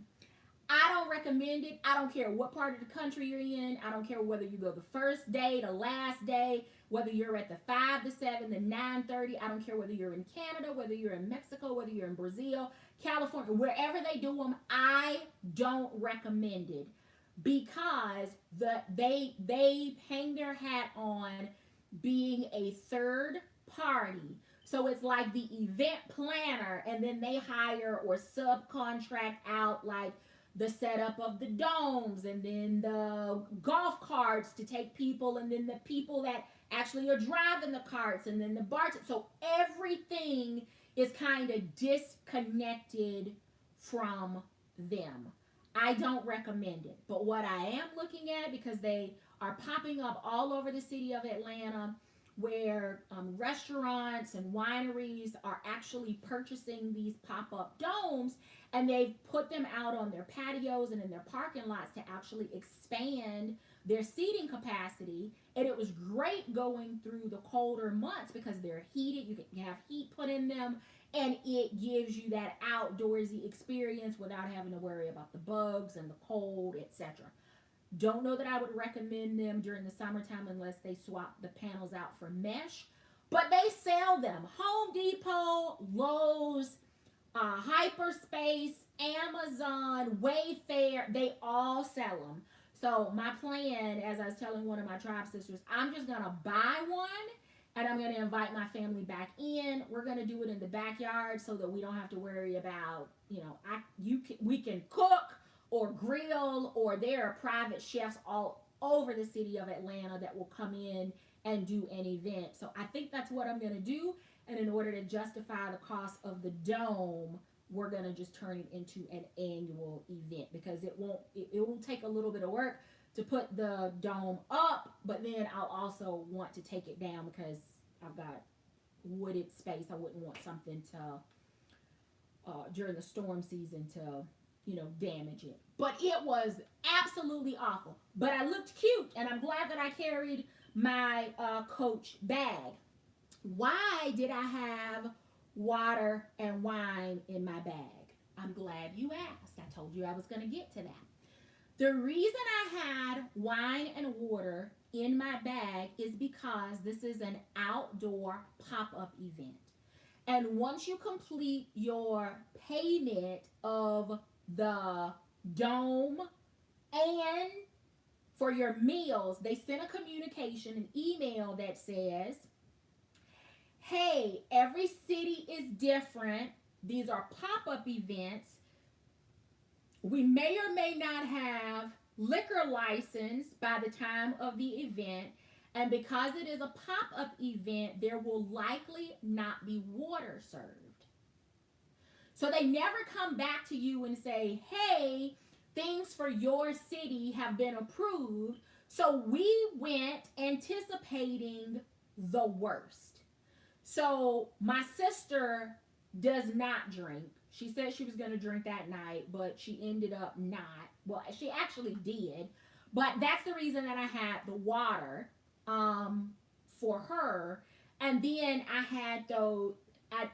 I don't recommend it. I don't care what part of the country you're in. I don't care whether you go the first day, the last day, whether you're at the 5 to 7, the 9:30. I don't care whether you're in Canada, whether you're in Mexico, whether you're in Brazil, California, wherever they do them. I don't recommend it because they hang their hat on being a third party. So it's like the event planner, and then they hire or subcontract out like the setup of the domes, and then the golf carts to take people, and then the people that actually are driving the carts, and then the bar. So everything is kind of disconnected from them. I don't recommend it. But what I am looking at, because they are popping up all over the city of Atlanta, where restaurants and wineries are actually purchasing these pop-up domes, and they've put them out on their patios and in their parking lots to actually expand their seating capacity. And it was great going through the colder months because they're heated. You can have heat put in them, and it gives you that outdoorsy experience without having to worry about the bugs and the cold, etc. Don't know that I would recommend them during the summertime unless they swap the panels out for mesh. But they sell them. Home Depot, Lowe's, Hyperspace, Amazon, Wayfair, they all sell them. So my plan, as I was telling one of my tribe sisters, I'm just going to buy one, and I'm going to invite my family back in. We're going to do it in the backyard so that we don't have to worry about, we can cook or grill, or there are private chefs all over the city of Atlanta that will come in and do an event. So I think that's what I'm going to do. And in order to justify the cost of the dome, we're going to just turn it into an annual event, because it will take a little bit of work to put the dome up, but then I'll also want to take it down because I've got wooded space. I wouldn't want something to during the storm season to damage it. But it was absolutely awful. But I looked cute, and I'm glad that I carried my Coach bag. Why did I have water and wine in my bag? I'm glad you asked. I told you I was going to get to that. The reason I had wine and water in my bag is because this is an outdoor pop-up event. And once you complete your payment of the dome and for your meals, they send a communication, an email that says, hey, every city is different. These are pop-up events. We may or may not have liquor license by the time of the event. And because it is a pop-up event, there will likely not be water served. So they never come back to you and say, hey, things for your city have been approved. So we went anticipating the worst. So my sister does not drink. She said she was going to drink that night, but she ended up not. Well, she actually did. But that's the reason that I had the water for her. And then I had those, I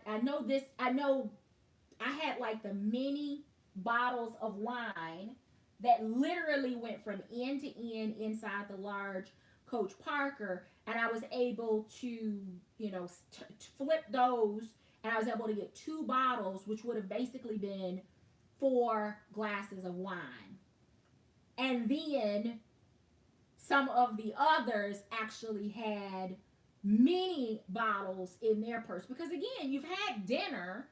had like the mini bottles of wine that literally went from end to end inside the large Coach Parker. And I was able to, flip those. And I was able to get 2 bottles, which would have basically been 4 glasses of wine. And then some of the others actually had mini bottles in their purse. Because again, you've had dinner.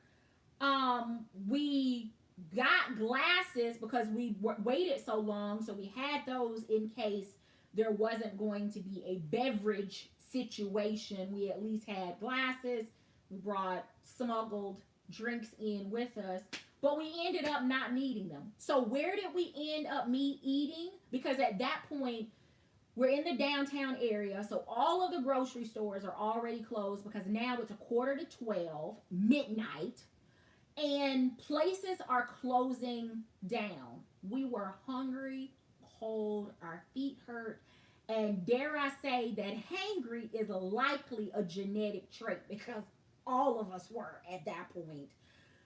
We got glasses because we waited so long. So we had those in case there wasn't going to be a beverage situation. We at least had glasses. We brought smuggled drinks in with us, but we ended up not needing them. So where did we end up eating? Because at that point, we're in the downtown area, so all of the grocery stores are already closed because now it's 11:45, midnight, and places are closing down. We were hungry, cold, our feet hurt, and dare I say that hangry is likely a genetic trait because all of us were at that point.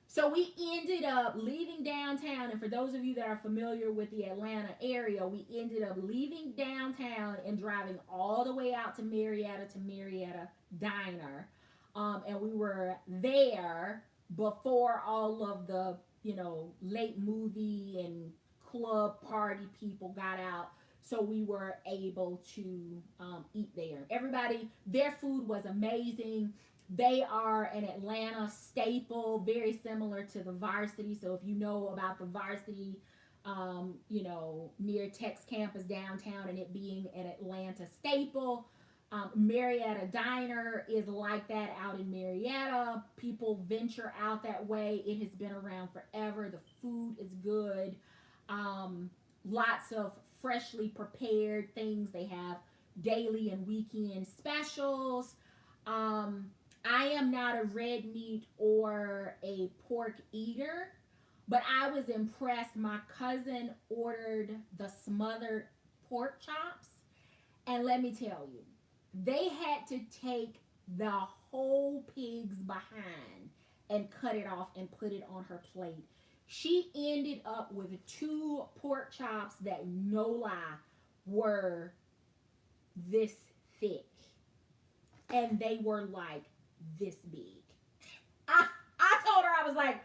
So we ended up leaving downtown, and for those of you that are familiar with the Atlanta area, we ended up leaving downtown and driving all the way out to Marietta Diner, and we were there before all of the late movie and club party people got out. So we were able to eat there. Everybody, their food was amazing. They are an Atlanta staple, very similar to the Varsity. So if you know about the Varsity, near Tex Campus downtown and it being an Atlanta staple, Marietta Diner is like that out in Marietta. People venture out that way. It has been around forever. The food is good. Lots of freshly prepared things. They have daily and weekend specials. I am not a red meat or a pork eater, but I was impressed. My cousin ordered the smothered pork chops, and let me tell you, they had to take the whole pig's behind and cut it off and put it on her plate. She ended up with two pork chops that, no lie, were this thick, and they were like this big. I told her, I was like,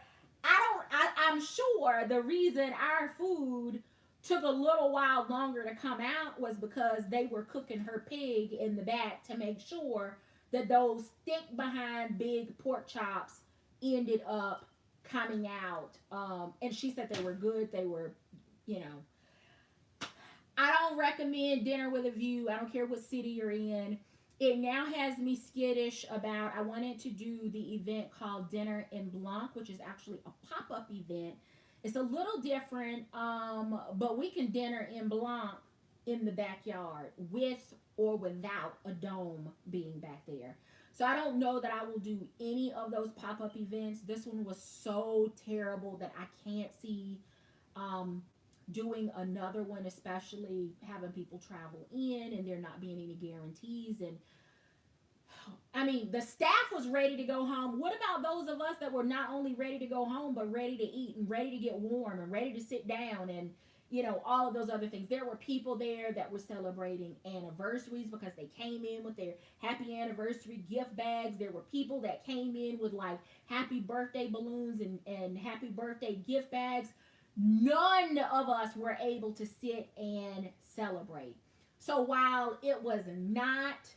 I'm sure the reason our food took a little while longer to come out was because they were cooking her pig in the back to make sure that those thick behind big pork chops ended up coming out. And she said they were good. They were, I don't recommend dinner with a view. I don't care what city you're in. It now has me skittish about, I wanted to do the event called Dinner in Blanc, which is actually a pop-up event. It's a little different, but we can dinner in Blanc in the backyard with or without a dome being back there. So I don't know that I will do any of those pop-up events. This one was so terrible that I can't see doing another one, especially having people travel in and there not being any guarantees. And I mean, the staff was ready to go home. What about those of us that were not only ready to go home, but ready to eat and ready to get warm and ready to sit down and, all of those other things? There were people there that were celebrating anniversaries because they came in with their happy anniversary gift bags. There were people that came in with like happy birthday balloons and happy birthday gift bags. None of us were able to sit and celebrate. So while it was not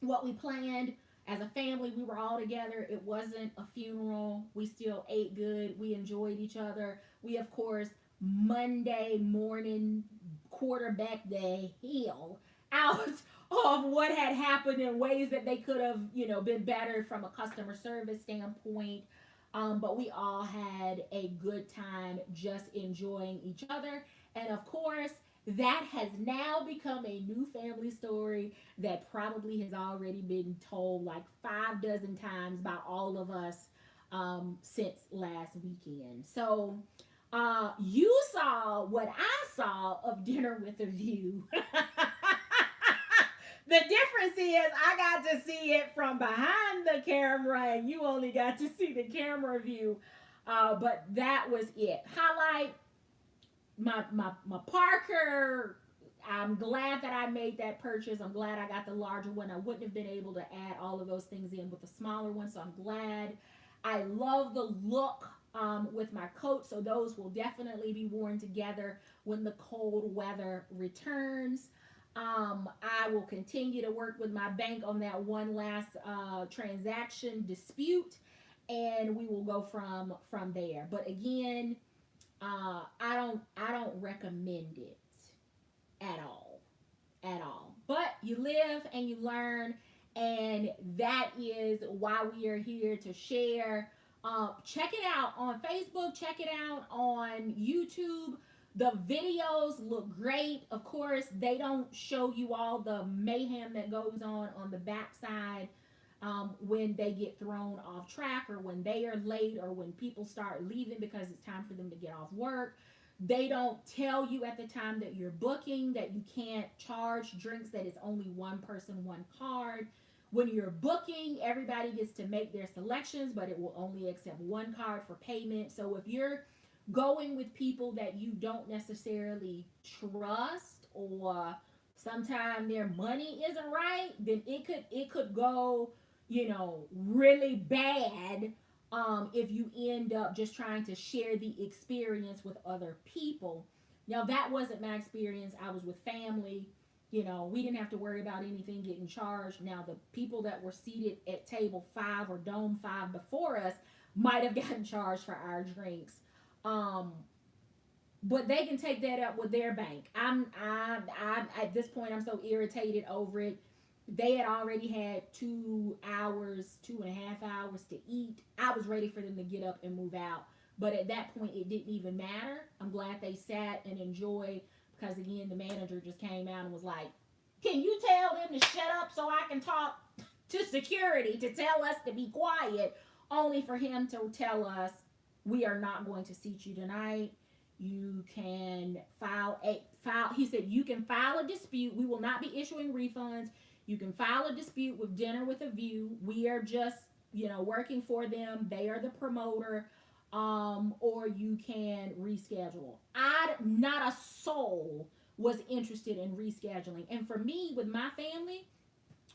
what we planned as a family, we were all together. It wasn't a funeral. We still ate good. We enjoyed each other. We, of course, Monday morning quarterback the hell out of what had happened in ways that they could have, been better from a customer service standpoint. But we all had a good time just enjoying each other. And of course, that has now become a new family story that probably has already been told like 5 dozen times by all of us since last weekend. So you saw what I saw of Dinner with a View. The difference is I got to see it from behind the camera and you only got to see the camera view. But that was it. Highlight my Parker. I'm glad that I made that purchase. I'm glad I got the larger one. I wouldn't have been able to add all of those things in with the smaller one, so I'm glad. I love the look with my coat, so those will definitely be worn together when the cold weather returns. I will continue to work with my bank on that one last transaction dispute, and we will go from there. But again, I don't recommend it at all. But you live and you learn, And that is why we are here to share. Check it out on Facebook, check it out on YouTube. The videos look great. Of course, they don't show you all the mayhem that goes on the backside when they get thrown off track, or when they are late, or when people start leaving because it's time for them to get off work. They don't tell you at the time that you're booking that you can't charge drinks, that it's only one person, one card. When you're booking, everybody gets to make their selections, but it will only accept one card for payment. So if you're going with people that you don't necessarily trust, or sometimes their money isn't right, then it could go, really bad, if you end up just trying to share the experience with other people. Now, that wasn't my experience. I was with family. We didn't have to worry about anything getting charged. Now, the people that were seated at table 5 or dome 5 before us might have gotten charged for our drinks. Um, but they can take that up with their bank. I'm at this point, I'm so irritated over it. They had already had 2 hours, 2.5 hours to eat. I was ready for them to get up and move out. But at that point, it didn't even matter. I'm glad they sat and enjoyed, because, again, the manager just came out and was like, "Can you tell them to shut up so I can talk to security to tell us to be quiet?" Only for him to tell us, "We are not going to seat you tonight. You can file." He said, "You can file a dispute. We will not be issuing refunds. You can file a dispute with Dinner with a View. We are just, working for them. They are the promoter. Or you can reschedule." Not a soul was interested in rescheduling. And for me, with my family,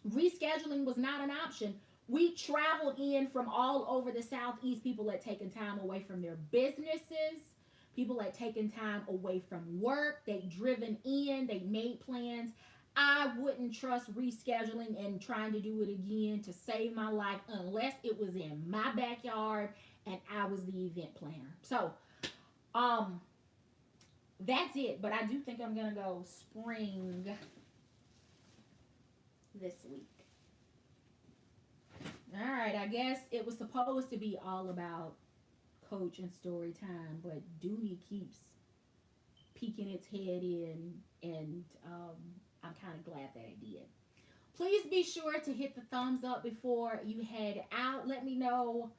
rescheduling was not an option. We traveled in from all over the Southeast. People had taken time away from their businesses. People had taken time away from work. They'd driven in. They made plans. I wouldn't trust rescheduling and trying to do it again to save my life, unless it was in my backyard and I was the event planner. So, that's it. But I do think I'm gonna go spring this week. All right, I guess it was supposed to be all about Coach and story time, but Dooney keeps peeking its head in, and I'm kind of glad that it did. Please be sure to hit the thumbs up before you head out. Let me know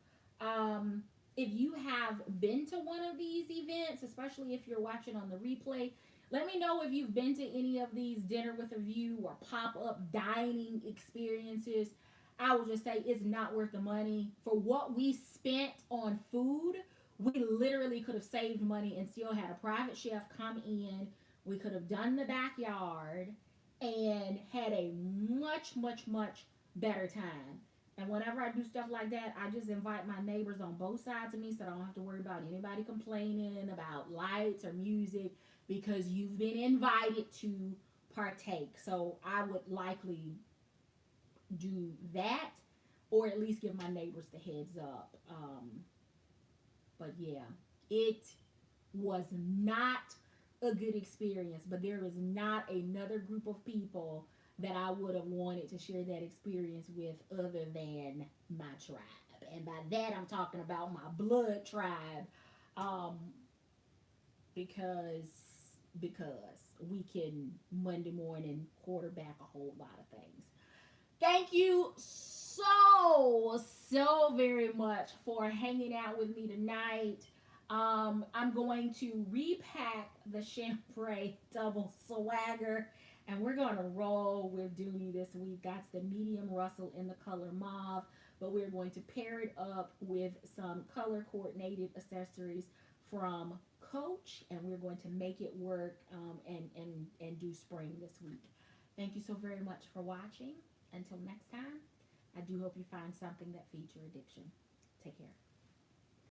if you have been to one of these events, especially if you're watching on the replay. Let me know if you've been to any of these Dinner with a View or pop-up dining experiences. I will just say it's not worth the money. For what we spent on food, we literally could have saved money and still had a private chef come in. We could have done the backyard and had a much, much, much better time. And whenever I do stuff like that, I just invite my neighbors on both sides of me, so I don't have to worry about anybody complaining about lights or music, because you've been invited to partake. So I would likely do that, or at least give my neighbors the heads up. But yeah, it was not a good experience, but there is not another group of people that I would have wanted to share that experience with other than my tribe. And by that, I'm talking about my blood tribe, um, because we can Monday morning quarterback a whole lot of things. Thank you so very much for hanging out with me tonight. I'm going to repack the Chambray Double Swagger, and we're going to roll with Dooney this week. That's the medium Russell in the color mauve, but we're going to pair it up with some color coordinated accessories from Coach, and we're going to make it work, and do spring this week. Thank you so very much for watching. Until next time, I do hope you find something that feeds your addiction. Take care.